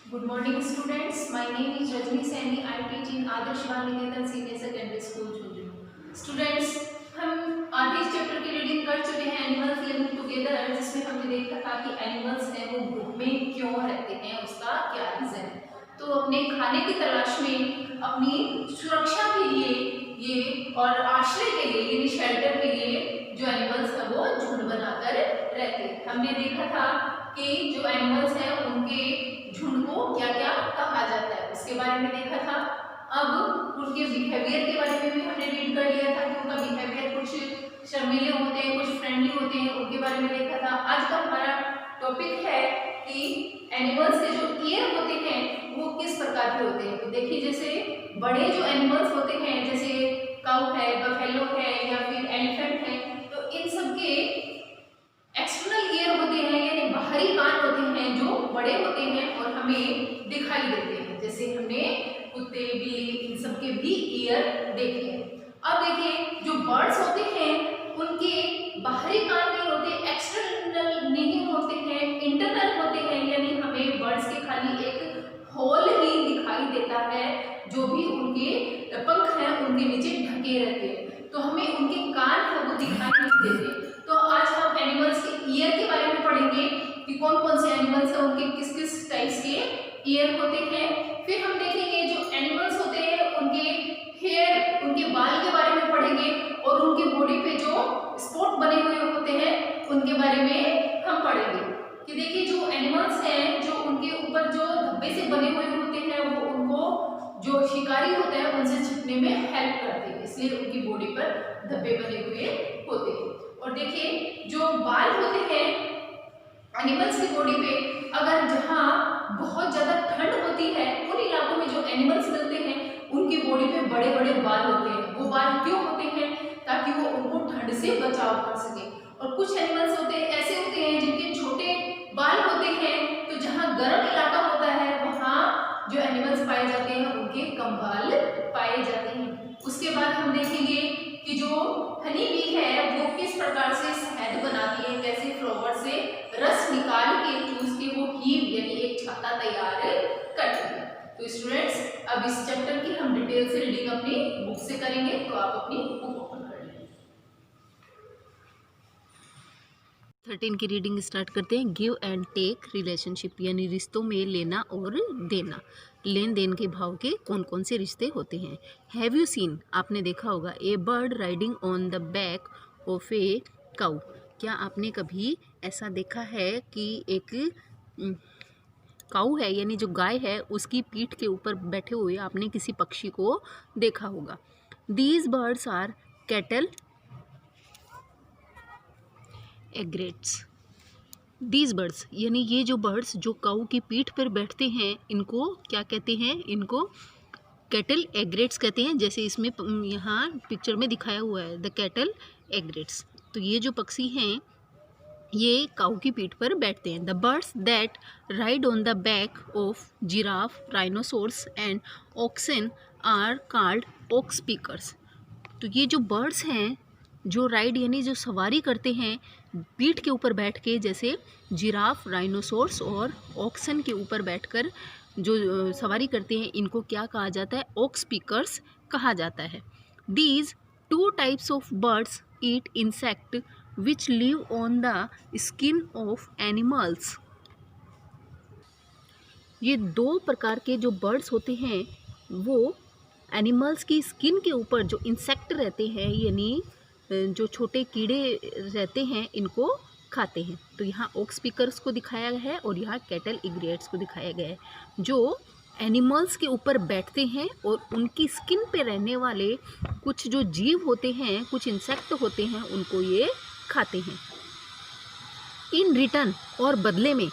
Good morning, students. My name is Rajni Saini. I teach in Adarsh Niketan Senior Secondary School, Jhunjhunu. Students, हम आधे इस chapter की reading कर चुके हैं एनिमल्स लिविंग टुगेदर, जिसमें हमने देखा था कि एनिमल्स हैं वो ग्रुप में क्यों रहते हैं, उसका क्या रीजन है। तो अपने खाने की तलाश में, अपनी सुरक्षा के लिए ये और आश्रय के लिए यानी शेल्टर के लिए जो एनिमल्स है वो झुंड बनाकर रहते हैं। हमने देखा था कि जो एनिमल्स हैं उनके झुंड को क्या क्या कहा जाता है, उसके बारे में देखा था। अब उनके बिहेवियर के बारे में भी हमने रीड कर लिया था कि उनका बिहेवियर कुछ शर्मीले होते हैं, कुछ फ्रेंडली होते हैं, उनके बारे में देखा था। आज का हमारा टॉपिक है कि एनिमल्स के जो ईयर होते हैं वो किस प्रकार के होते हैं। तो देखिए, जैसे बड़े जो एनिमल्स होते हैं जैसे काऊ है, बफेलो है या फिर एलिफेंट है, तो इन सब के एक्सटर्नल ईयर होते हैं यानी बाहरी कान होते हैं जो बड़े होते हैं और हमें दिखाई देते हैं। जैसे हमने कुत्ते, बिल्ली, इन सब के भी ईयर देखे हैं। अब देखिए, जो बर्ड्स होते हैं उनके बाहरी कान नहीं होते, एक्सटर्नल नहीं होते हैं, इंटरनल होते हैं, यानी हमें बर्ड्स के खाली एक होल ही दिखाई देता है, जो भी उनके पंख हैं उनके नीचे ढके रहते हैं, तो हमें उनके कान है वो दिखाई नहीं देते। तो आज हम एनिमल्स के ईयर के बारे में पढ़ेंगे कि कौन कौन से एनिमल्स हैं, उनके किस किस टाइप्स के ईयर होते हैं। फिर हम देखेंगे जो एनिमल्स होते हैं उनके हेयर, उनके बाल के बारे में पढ़ेंगे और उनके बॉडी पे जो स्पॉट बने हुए होते हैं उनके बारे में हम पढ़ेंगे कि देखिए जो एनिमल्स हैं जो उनके ऊपर जो धब्बे से बने हुए होते हैं वो उनको जो शिकारी होते हैं उनसे छिपने में हेल्प करते हैं, इसलिए उनकी बॉडी पर धब्बे बने हुए होते हैं। और देखिए जो बाल होते हैं एनिमल्स की बॉडी पे, अगर जहाँ बहुत ज़्यादा ठंड होती है उन इलाकों में जो एनिमल्स मिलते हैं उनकी बॉडी पे बड़े बड़े बाल होते हैं। वो बाल क्यों होते हैं? ताकि वो उनको ठंड से बचाव कर सके। और कुछ एनिमल्स होते हैं ऐसे होते हैं जिनके छोटे बाल होते हैं, तो जहाँ गर्म इलाका होता है वहाँ जो एनिमल्स पाए जाते हैं उनके कम बाल पाए जाते हैं। उसके बाद हम देखेंगे कि जो हनी बी है वो किस प्रकार से शहद बनाती है, कैसे फ्लावर से रस निकाल के चूस के वो हीव यानी एक छत्ता तैयार करती है। तो स्टूडेंट्स, अब इस चैप्टर की हम डिटेल से रीडिंग अपनी बुक से करेंगे, तो आप अपनी बुक ओपन कर लें। 13 की रीडिंग स्टार्ट करते हैं। गिव एंड टेक रिलेशनशिप यानी रिश्तों में लेना और देना, लेन देन के भाव के कौन कौन से रिश्ते होते हैं। हैव यू सीन, आपने देखा होगा, a bird riding on the back of a cow, क्या आपने कभी ऐसा देखा है कि एक काऊ है यानी जो गाय है उसकी पीठ के ऊपर बैठे हुए आपने किसी पक्षी को देखा होगा। These birds are cattle egrets. These birds यानी ये जो बर्ड्स जो काऊ की पीठ पर बैठते हैं इनको क्या कहते हैं? इनको कैटल एग्रेट्स कहते हैं। जैसे इसमें यहाँ पिक्चर में दिखाया हुआ है द कैटल एग्रेट्स। तो ये जो पक्षी हैं ये काऊ की पीठ पर बैठते हैं। The birds that ride on the back of giraffe, rhinoceros and oxen are called oxpeckers. तो ये जो बर्ड्स हैं जो राइड यानी जो सवारी करते हैं पीठ के ऊपर बैठ के, जैसे जिराफ, राइनोसोर्स और ऑक्सन के ऊपर बैठकर जो सवारी करते हैं, इनको क्या कहा जाता है? ऑक्स स्पीकर्स कहा जाता है। These two types of birds eat insect which live on the skin of animals. ये दो प्रकार के जो बर्ड्स होते हैं वो एनिमल्स की स्किन के ऊपर जो इंसेक्ट रहते हैं यानी जो छोटे कीड़े रहते हैं इनको खाते हैं। तो यहाँ ऑक्स स्पीकर्स को दिखाया गया है और यहाँ कैटल एग्रेट्स को दिखाया गया है जो एनिमल्स के ऊपर बैठते हैं और उनकी स्किन पे रहने वाले कुछ जो जीव होते हैं, कुछ इंसेक्ट होते हैं, उनको ये खाते हैं। इन रिटर्न और बदले में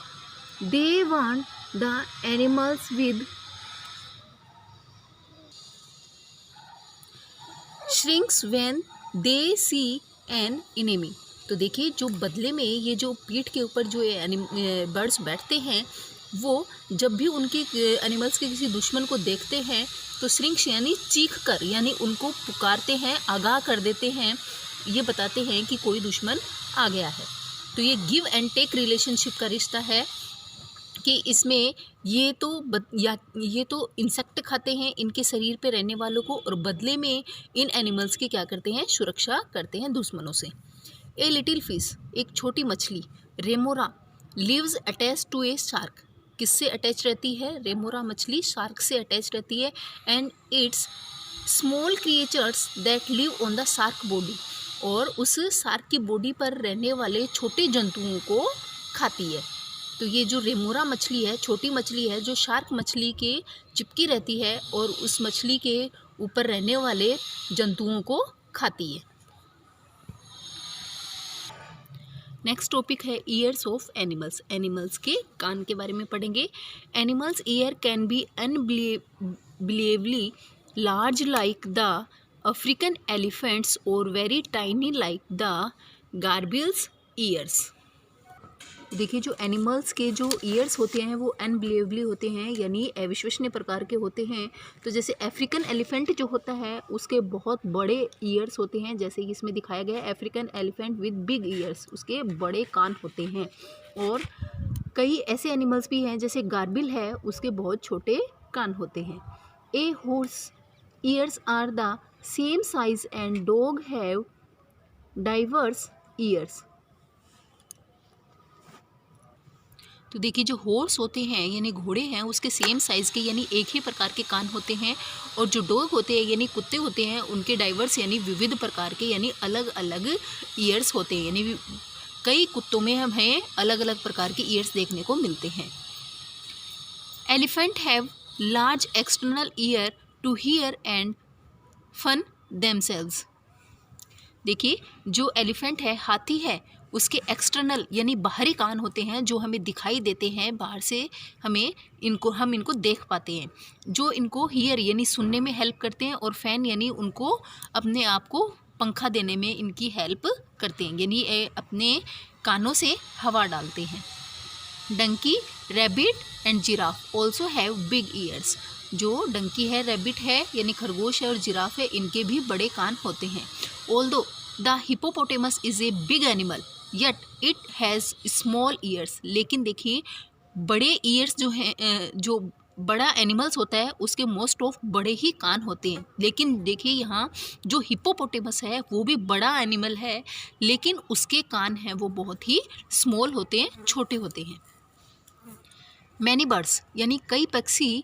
they want the animals with shrieks when they see an enemy. तो देखिए जो बदले में ये जो पीठ के ऊपर जो बर्ड्स बैठते हैं वो जब भी उनके एनिमल्स के किसी दुश्मन को देखते हैं तो श्रिंक्स यानी चीख कर यानी उनको पुकारते हैं, आगाह कर देते हैं, ये बताते हैं कि कोई दुश्मन आ गया है। तो ये गिव एंड टेक रिलेशनशिप का रिश्ता है कि इसमें ये तो इंसेक्ट खाते हैं इनके शरीर पे रहने वालों को, और बदले में इन एनिमल्स की क्या करते हैं, सुरक्षा करते हैं दुश्मनों से। ए लिटिल फिश, एक छोटी मछली, remora, lives attach to a shark, किससे अटैच रहती है, रेमोरा मछली शार्क से अटैच रहती है, and its small creatures that live on the shark body, और उस शार्क की बॉडी पर रहने वाले छोटे जंतुओं को खाती है। तो ये जो रेमोरा मछली है, छोटी मछली है जो शार्क मछली के चिपकी रहती है और उस मछली के ऊपर रहने वाले जंतुओं को खाती है। नेक्स्ट टॉपिक है ईयर्स ऑफ एनिमल्स, एनिमल्स के कान के बारे में पढ़ेंगे। Animals ear can be unbelievably large like the African elephants और very tiny like the gerbils ears. देखिए जो एनिमल्स के जो ईयर्स होते हैं वो अनबिलीवेबली होते हैं, यानी अविश्वसनीय प्रकार के होते हैं। तो जैसे अफ्रीकन एलिफेंट जो होता है उसके बहुत बड़े ईयर्स होते हैं, जैसे कि इसमें दिखाया गया है African elephant with big years, उसके बड़े कान होते हैं। और कई ऐसे एनिमल्स भी हैं जैसे गार्बिल है, उसके बहुत छोटे कान होते हैं। A horse ears are the same size and dog have diverse ears. तो देखिए जो हॉर्स होते हैं यानी घोड़े हैं उसके सेम साइज़ के यानी एक ही प्रकार के कान होते हैं, और जो डॉग होते हैं यानी कुत्ते होते हैं उनके डाइवर्स यानी विविध प्रकार के यानी अलग अलग ईयर्स होते हैं, यानी कई कुत्तों में हमें अलग अलग प्रकार के ईयर्स देखने को मिलते हैं। Elephant have large external ear to hear and fan themselves. देखिए जो एलिफेंट है, हाथी है, उसके एक्सटर्नल यानी बाहरी कान होते हैं जो हमें दिखाई देते हैं बाहर से, हम इनको देख पाते हैं, जो इनको हियर यानी सुनने में हेल्प करते हैं, और फैन यानी उनको अपने आप को पंखा देने में इनकी हेल्प करते हैं, यानी अपने कानों से हवा डालते हैं। Donkey, rabbit and giraffe also have big ears. जो डंकी है, रैबिट है यानी खरगोश है, और जिराफ है, इनके भी बड़े कान होते हैं। Although the hippopotamus is a big animal yet it has small years. लेकिन देखिए बड़े ईयर्स जो हैं, जो बड़ा एनिमल्स होता है उसके मोस्ट ऑफ बड़े ही कान होते हैं। लेकिन देखिए यहाँ जो हिपोपोटेमस है वो भी बड़ा एनिमल है, लेकिन उसके कान हैं वो बहुत ही स्मॉल होते हैं, छोटे होते हैं। मैनी बर्ड्स यानी कई पक्षी,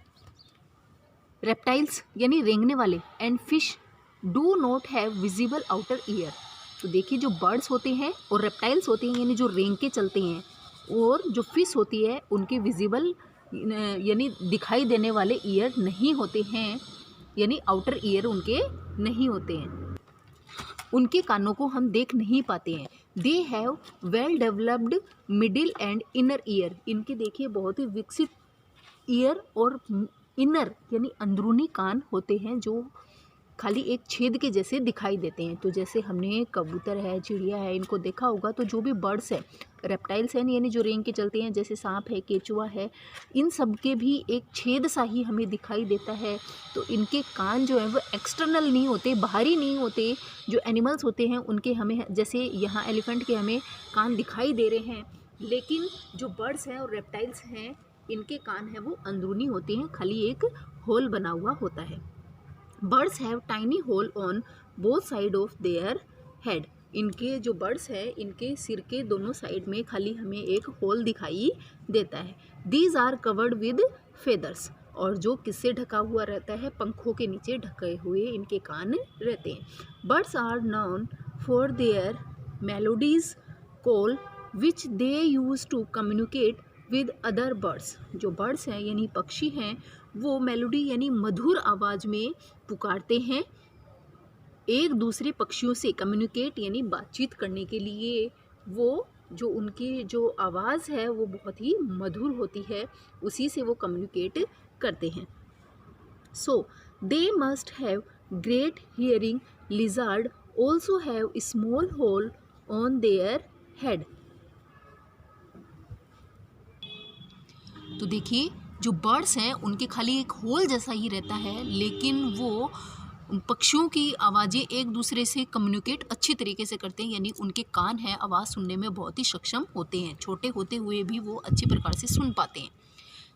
रेप्टाइल्स यानी रेंगने वाले, and fish do not have visible outer ear. तो देखिए जो बर्ड्स होते हैं और रेप्टाइल्स होते हैं यानी जो रेंग के चलते हैं, और जो फिश होती है उनके विजिबल यानी दिखाई देने वाले ईयर नहीं होते हैं, यानी आउटर ईयर उनके नहीं होते हैं, उनके कानों को हम देख नहीं पाते हैं। They have well developed middle and inner ear. इनके देखिए बहुत ही विकसित ईयर और इनर यानी अंदरूनी कान होते हैं जो खाली एक छेद के जैसे दिखाई देते हैं। तो जैसे हमने कबूतर है, चिड़िया है, इनको देखा होगा, तो जो भी बर्ड्स है, रेप्टाइल्स हैं यानी जो रेंग के चलते हैं, जैसे सांप है, केचुआ है, इन सब के भी एक छेद सा ही हमें दिखाई देता है। तो इनके कान जो है वो एक्सटर्नल नहीं होते, बाहरी नहीं होते। जो एनिमल्स होते हैं उनके हमें, जैसे यहाँ एलिफेंट के हमें कान दिखाई दे रहे हैं, लेकिन जो बर्ड्स हैं और रेप्टाइल्स हैं इनके कान हैं वो अंदरूनी होते हैं, खाली एक होल बना हुआ होता है। Birds have tiny hole on both side of their head. इनके जो बर्ड्स हैं इनके सिर के दोनों साइड में खाली हमें एक होल दिखाई देता है। These are covered with feathers, और जो किससे ढका हुआ रहता है, पंखों के नीचे ढके हुए इनके कान रहते हैं। Birds are known for their melodies call which they use to communicate with other birds. जो बर्ड्स हैं यानी पक्षी हैं वो मेलोडी यानी मधुर आवाज़ में पुकारते हैं एक दूसरे पक्षियों से, कम्युनिकेट यानी बातचीत करने के लिए। वो जो उनकी जो आवाज़ है वो बहुत ही मधुर होती है, उसी से वो कम्युनिकेट करते हैं। So they must have great hearing. Lizard also have small hole on their head. तो देखिए जो बर्ड्स हैं उनके खाली एक होल जैसा ही रहता है, लेकिन वो पक्षियों की आवाज़ें एक दूसरे से कम्युनिकेट अच्छी तरीके से करते हैं, यानी उनके कान हैं आवाज़ सुनने में बहुत ही सक्षम होते हैं, छोटे होते हुए भी वो अच्छी प्रकार से सुन पाते हैं।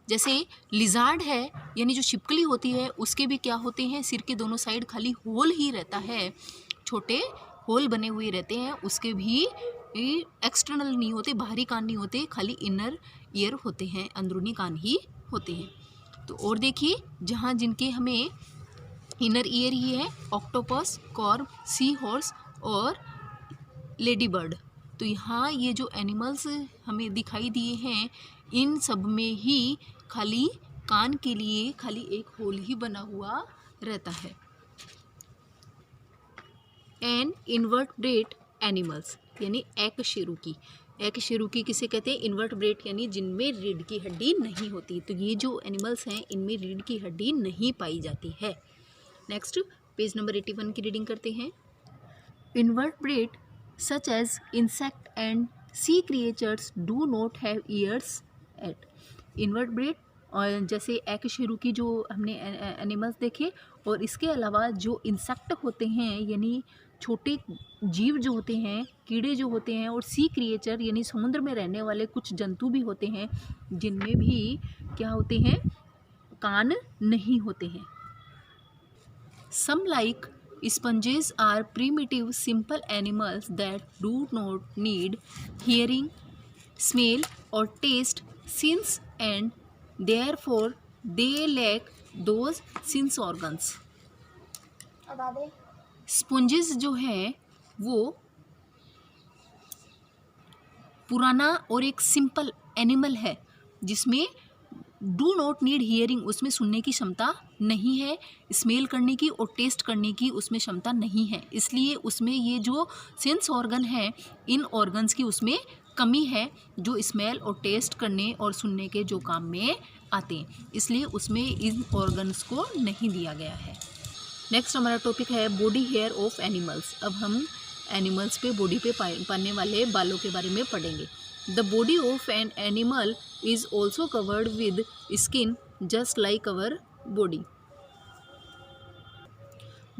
जैसे लिजार्ड है यानी जो छिपकली होती है उसके भी क्या होते हैं, सिर के दोनों साइड खाली होल ही रहता है, छोटे होल बने हुए रहते हैं, उसके भी एक्सटर्नल नहीं होते, बाहरी कान नहीं होते, खाली इनर ईयर होते हैं, अंदरूनी कान ही होते हैं। तो और देखिए जहाँ जिनके हमें इनर ईयर ही है, ऑक्टोपस, कॉर्ब, सी हॉर्स और लेडी बर्ड। तो यहाँ ये जो एनिमल्स हमें दिखाई दिए हैं इन सब में ही खाली कान के लिए खाली एक होल ही बना हुआ रहता है। एंड इन्वर्टब्रेट एनिमल्स यानी एकशेरुकी। एकशेरुकी किसे कहते हैं, इन्वर्टब्रेट यानी जिनमें रीढ़ की हड्डी नहीं होती। तो ये जो एनिमल्स हैं इनमें रीढ़ की हड्डी नहीं पाई जाती है। नेक्स्ट पेज नंबर 81 की रीडिंग करते हैं। इन्वर्टब्रेट such as insect and sea creatures do not have ears at invertebrate, और जैसे एकशेरुकी जो हमने एनिमल्स देखे, और इसके अलावा जो इंसेक्ट होते हैं यानी छोटे जीव जो होते हैं, कीड़े जो होते हैं, और सी क्रिएचर यानी समुद्र में रहने वाले कुछ जंतु भी होते हैं जिनमें भी क्या होते हैं, कान नहीं होते हैं। Some like sponges are primitive simple animals that do not need hearing, smell or taste sense and therefore they lack those sense organs. Sponges जो है वो पुराना और एक सिंपल एनिमल है जिसमें डू नॉट नीड हियरिंग, उसमें सुनने की क्षमता नहीं है, स्मेल करने की और टेस्ट करने की उसमें क्षमता नहीं है, इसलिए उसमें ये जो सेंस ऑर्गन है इन ऑर्गन्स की उसमें कमी है जो स्मेल और टेस्ट करने और सुनने के जो काम में आते हैं, इसलिए उसमें इन ऑर्गन्स को नहीं दिया गया है। नेक्स्ट हमारा टॉपिक है बॉडी हेयर ऑफ एनिमल्स। अब हम एनिमल्स पे बॉडी पे पाने वाले बालों के बारे में पढ़ेंगे। The body of an animal is also covered with skin just like our body.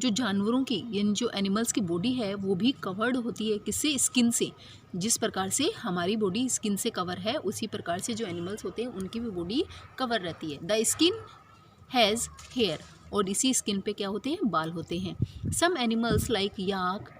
जो जानवरों की यानी जो एनिमल्स की बॉडी है वो भी कवर्ड होती है किससे, स्किन से। जिस प्रकार से हमारी बॉडी स्किन से कवर है उसी प्रकार से जो एनिमल्स होते हैं उनकी भी बॉडी कवर रहती है। द स्किन हैज़ हेयर, और इसी स्किन पे क्या होते हैं, बाल होते हैं। Some animals like yak,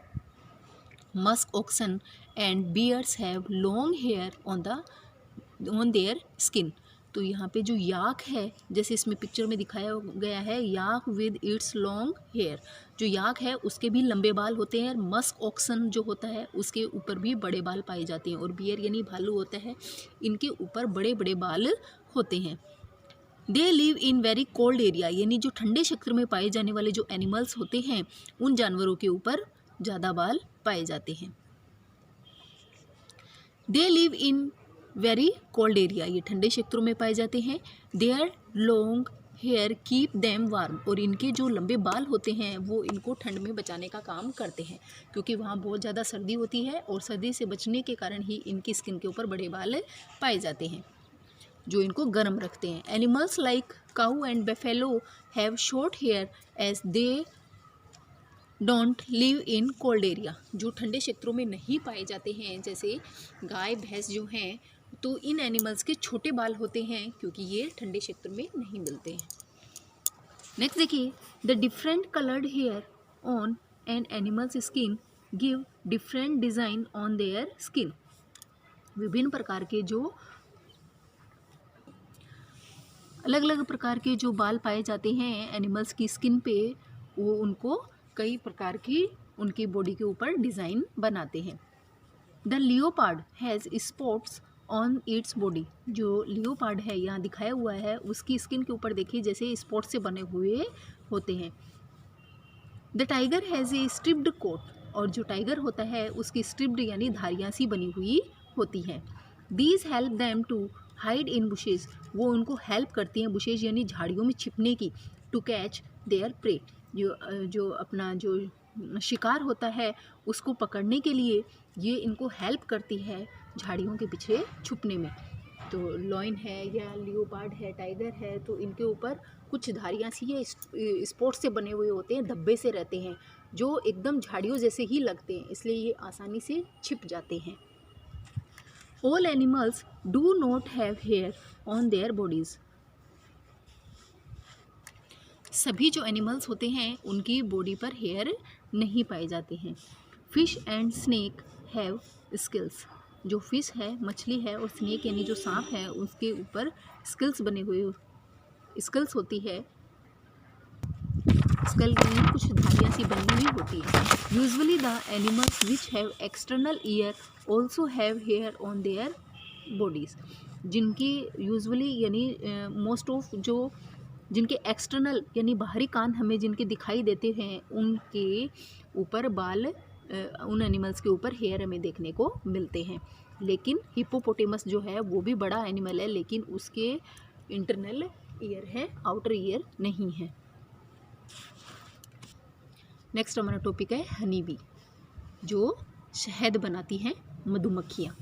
musk oxen and bears have long hair on their skin. तो यहाँ पे जो याक है, जैसे इसमें पिक्चर में दिखाया गया है, याक विद इट्स लॉन्ग हेयर, जो याक है उसके भी लंबे बाल होते हैं। मस्क ऑक्सन जो होता है उसके ऊपर भी बड़े बाल पाए जाते हैं, और बियर यानी भालू होता है, इनके ऊपर बड़े बड़े बाल होते हैं। They live in very cold area, यानी जो ठंडे क्षेत्र में पाए जाने वाले जो एनिमल्स होते हैं उन जानवरों के ऊपर ज़्यादा बाल पाए जाते हैं। They live in very cold area, ये ठंडे क्षेत्रों में पाए जाते हैं। Their long hair keep them warm, और इनके जो लंबे बाल होते हैं वो इनको ठंड में बचाने का काम करते हैं, क्योंकि वहाँ बहुत ज़्यादा सर्दी होती है और सर्दी से बचने के कारण ही इनकी स्किन के ऊपर बड़े बाल पाए जाते हैं जो इनको गर्म रखते हैं। Animals like cow and buffalo have short hair as they don't live in cold area, जो ठंडे क्षेत्रों में नहीं पाए जाते हैं, जैसे गाय भैंस जो हैं, तो इन एनिमल्स के छोटे बाल होते हैं क्योंकि ये ठंडे क्षेत्र में नहीं मिलते हैं। नेक्स्ट देखिए, the different coloured hair on an animals skin give different design on their skin. विभिन्न प्रकार के जो अलग अलग प्रकार के जो बाल पाए जाते हैं एनिमल्स की स्किन पे, वो उनको कई प्रकार की उनकी बॉडी के ऊपर डिज़ाइन बनाते हैं। The leopard has spots on its body, जो लियोपार्ड है यहाँ दिखाया हुआ है उसकी स्किन के ऊपर देखिए जैसे स्पॉट से बने हुए होते हैं। The tiger has a striped coat, और जो टाइगर होता है उसकी स्ट्रिप्ड यानी धारियाँ सी बनी हुई होती हैं। These help them to hide in bushes, वो उनको हेल्प करती हैं बुशेज यानी झाड़ियों में छिपने की। टू कैच देयर प्रे, जो अपना जो शिकार होता है उसको पकड़ने के लिए ये इनको हेल्प करती है झाड़ियों के पीछे छुपने में। तो लॉयन है या लियोपार्ड है, टाइगर है, तो इनके ऊपर कुछ धारियाँ सी या स्पॉट से बने हुए होते हैं, धब्बे से रहते हैं जो एकदम झाड़ियों जैसे ही लगते हैं, इसलिए ये आसानी से छिप जाते हैं। All animals do not have hair on their bodies, सभी जो एनिमल्स होते हैं उनकी बॉडी पर हेयर नहीं पाए जाते हैं। Fish and snake have skills. जो फिश है, मछली है, और स्नेक यानी जो सांप है उसके ऊपर स्किल्स बने हुए स्किल्स होती है। स्कल यानी कुछ धारियाँ सी बनी हुई होती है। Usually the animals which have external ear also have hair on their bodies. जिनकी यूजुअली यानी मोस्ट ऑफ जो जिनके एक्सटर्नल यानी बाहरी कान हमें जिनके दिखाई देते हैं उनके ऊपर बाल उन एनिमल्स के ऊपर हेयर हमें देखने को मिलते हैं। लेकिन हिप्पोपोटेमस जो है वो भी बड़ा एनिमल है, लेकिन उसके इंटरनल ईयर है, आउटर ईयर नहीं है। नेक्स्ट हमारा टॉपिक है हनी बी, जो शहद बनाती हैं मधुमक्खियाँ।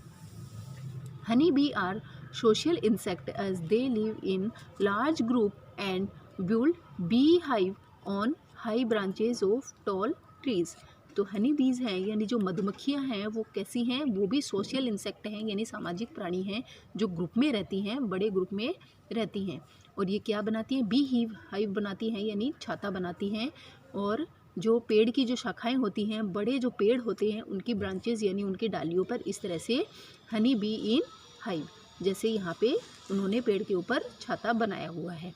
Honey bee are social insect as they live in large group and build beehive on high branches of tall trees। तो हनी बीज हैं यानी जो मधुमक्खियाँ हैं वो कैसी हैं? वो भी सोशल इंसेक्ट हैं यानी सामाजिक प्राणी हैं जो ग्रुप में रहती हैं, बड़े ग्रुप में रहती हैं। और ये क्या बनाती हैं? बी हाइव बनाती हैं यानी छाता बनाती हैं। और जो पेड़ की जो शाखाएं होती हैं, बड़े जो पेड़ होते हैं उनकी ब्रांचेस यानी उनकी डालियों पर इस तरह से हनी बी इन हाइव, जैसे यहाँ पे उन्होंने पेड़ के ऊपर छाता बनाया हुआ है।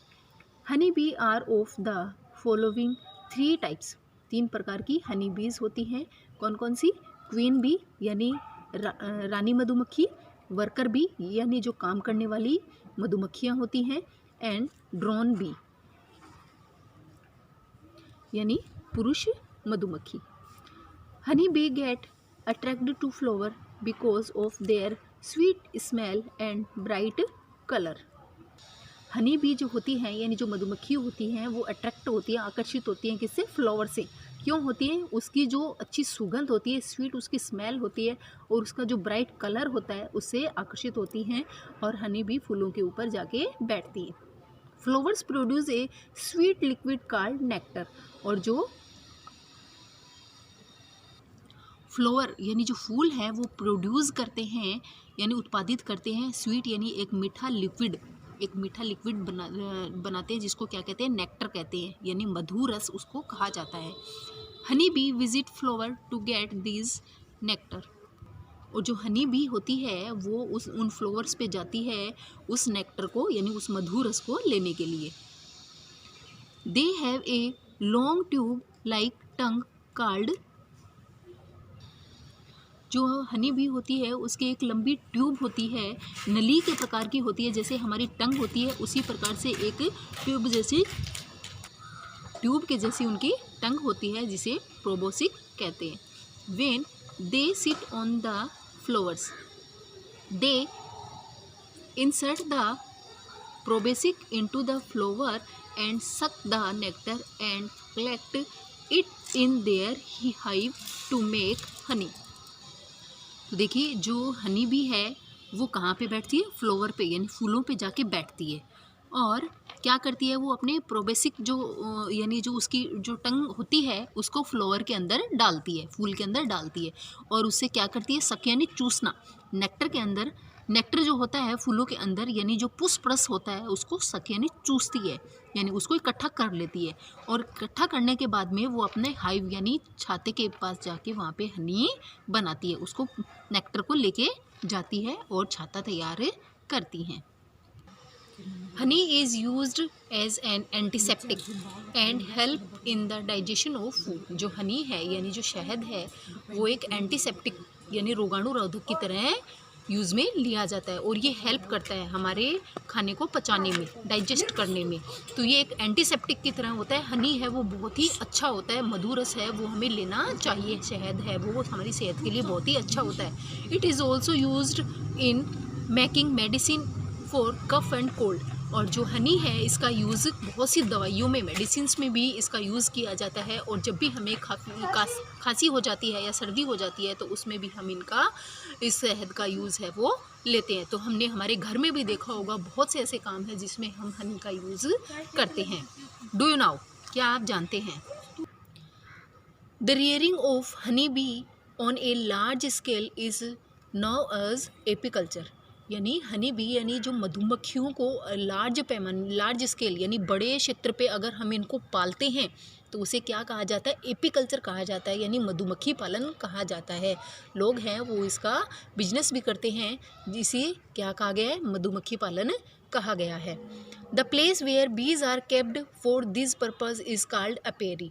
Honey bee are of the following 3 types. 3 प्रकार की हनी बीज होती हैं। कौन कौन सी? क्वीन बी यानी रानी मधुमक्खी, वर्कर बी यानी जो काम करने वाली मधुमक्खियाँ होती हैं, एंड ड्रोन बी यानी पुरुष मधुमक्खी। Honey bee get attracted to flower because of their sweet smell and bright colour. Honey bee जो होती हैं यानी जो मधुमक्खी होती हैं वो अट्रैक्ट होती हैं, आकर्षित होती हैं किससे? फ्लावर से। क्यों होती है? उसकी जो अच्छी सुगंध होती है, स्वीट उसकी स्मेल होती है, और उसका जो ब्राइट कलर होता है उससे आकर्षित होती हैं और हनी बी फूलों के ऊपर जाके बैठती है। Flowers produce a sweet liquid called nectar. और जो फ्लावर यानी जो फूल है वो प्रोड्यूस करते हैं यानी उत्पादित करते हैं स्वीट यानी एक मीठा लिक्विड बनाते हैं, जिसको क्या कहते हैं? नेक्टर कहते हैं, यानी मधु रस उसको कहा जाता है। Honey bee visit flower to get this nectar. और जो हनी बी होती है वो उन फ्लावर्स पे जाती है उस नेक्टर को यानी उस मधु रस को लेने के लिए। They have a long tube like tongue called. जो हनी बी होती है उसकी एक लंबी ट्यूब होती है, नली के प्रकार की होती है, जैसे हमारी टंग होती है उसी प्रकार से एक ट्यूब के जैसी उनकी टंग होती है, जिसे प्रोबोसिक कहते हैं। When they sit on the flowers they insert the proboscis into the flower and suck the nectar and collect it in their hive to make honey. तो देखिए जो हनी बी है वो कहाँ पे बैठती है? फ्लावर पे यानी फूलों पे जाके बैठती है। और क्या करती है? वो अपने प्रोबेसिक जो यानी जो उसकी जो टंग होती है उसको फ्लावर के अंदर डालती है, फूल के अंदर डालती है, और उससे क्या करती है? सक यानी चूसना। नेक्टर के अंदर, नेक्टर जो होता है फूलों के अंदर यानी जो पुष्प रस होता है उसको सक यानी चूसती है, यानी उसको इकट्ठा कर लेती है। और इकट्ठा करने के बाद में वो अपने हाइव यानी छाते के पास जाके वहाँ पे हनी बनाती है, उसको नेक्टर को लेके जाती है और छाता तैयार करती हैं। Honey is used as an antiseptic and help in the digestion of food. जो हनी है यानी जो शहद है वो एक एंटीसेप्टिक यानी रोगाणुरोधक की तरह यूज़ में लिया जाता है, और ये हेल्प करता है हमारे खाने को पचाने में, डाइजेस्ट करने में। तो ये एक एंटीसेप्टिक की तरह होता है। हनी है वो बहुत ही अच्छा होता है, मधु रस है वो हमें लेना चाहिए। शहद है वो हमारी सेहत के लिए बहुत ही अच्छा होता है। It is also used in making medicine for cough and cold. और जो हनी है इसका यूज़ बहुत सी दवाइयों में, मेडिसिन्स में भी इसका यूज़ किया जाता है। और जब भी हमें खांसी हो जाती है या सर्दी हो जाती है तो उसमें भी हम इस शहद का यूज़ है वो लेते हैं। तो हमने हमारे घर में भी देखा होगा बहुत से ऐसे काम हैं जिसमें हम हनी का यूज़ करते हैं। डू यू नाउ, क्या आप जानते हैं? The rearing of honey bee on a large scale is now as apiculture. यानी हनी बी यानी जो मधुमक्खियों को लार्ज स्केल यानी बड़े क्षेत्र पे अगर हम इनको पालते हैं तो उसे क्या कहा जाता है, एपीकल्चर कहा जाता है, यानी मधुमक्खी पालन कहा जाता है। लोग हैं वो इसका बिजनेस भी करते हैं, जिसे क्या कहा गया है, मधुमक्खी पालन कहा गया है। The place where bees are kept for this purpose is called apiary.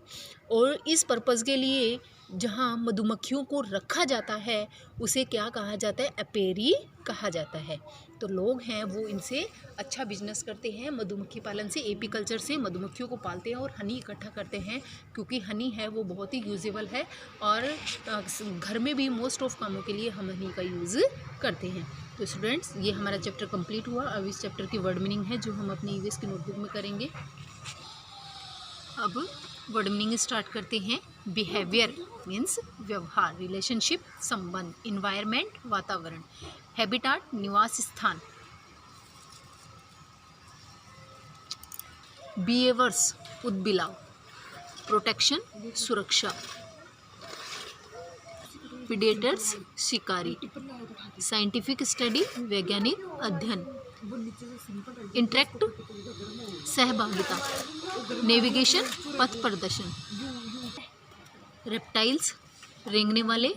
और इस पर्पज़ के लिए जहाँ मधुमक्खियों को रखा जाता है उसे क्या कहा जाता है, अपेरी कहा जाता है। तो लोग हैं वो इनसे अच्छा बिजनेस करते हैं, मधुमक्खी पालन से, एपीकल्चर से मधुमक्खियों को पालते हैं और हनी इकट्ठा करते हैं, क्योंकि हनी है वो बहुत ही यूजेबल है और घर में भी मोस्ट ऑफ कामों के लिए हम हनी का यूज़ करते हैं। तो स्टूडेंट्स, ये हमारा चैप्टर कंप्लीट हुआ। अब इस चैप्टर की वर्ड मीनिंग है जो हम अपनी ईवीएस की नोटबुक में करेंगे। अब वर्ड मीनिंग स्टार्ट करते हैं। बिहेवियर मीन्स व्यवहार, रिलेशनशिप संबंध, इन्वायरमेंट वातावरण, हैबिटाट निवास स्थान, बिहेवर्स उत्बिलाव, प्रोटेक्शन सुरक्षा, प्रीडेटर्स शिकारी, साइंटिफिक स्टडी वैज्ञानिक अध्ययन, इंटरेक्ट सहभागिता, नेविगेशन पथ प्रदर्शन, रेप्टाइल्स रेंगने वाले,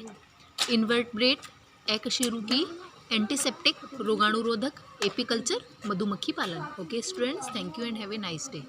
इन्वर्टब्रेट एकशेरुकी, एंटीसेप्टिक रोगाणुरोधक, एपीकल्चर मधुमक्खी पालन। Okay students, thank you and have a nice day.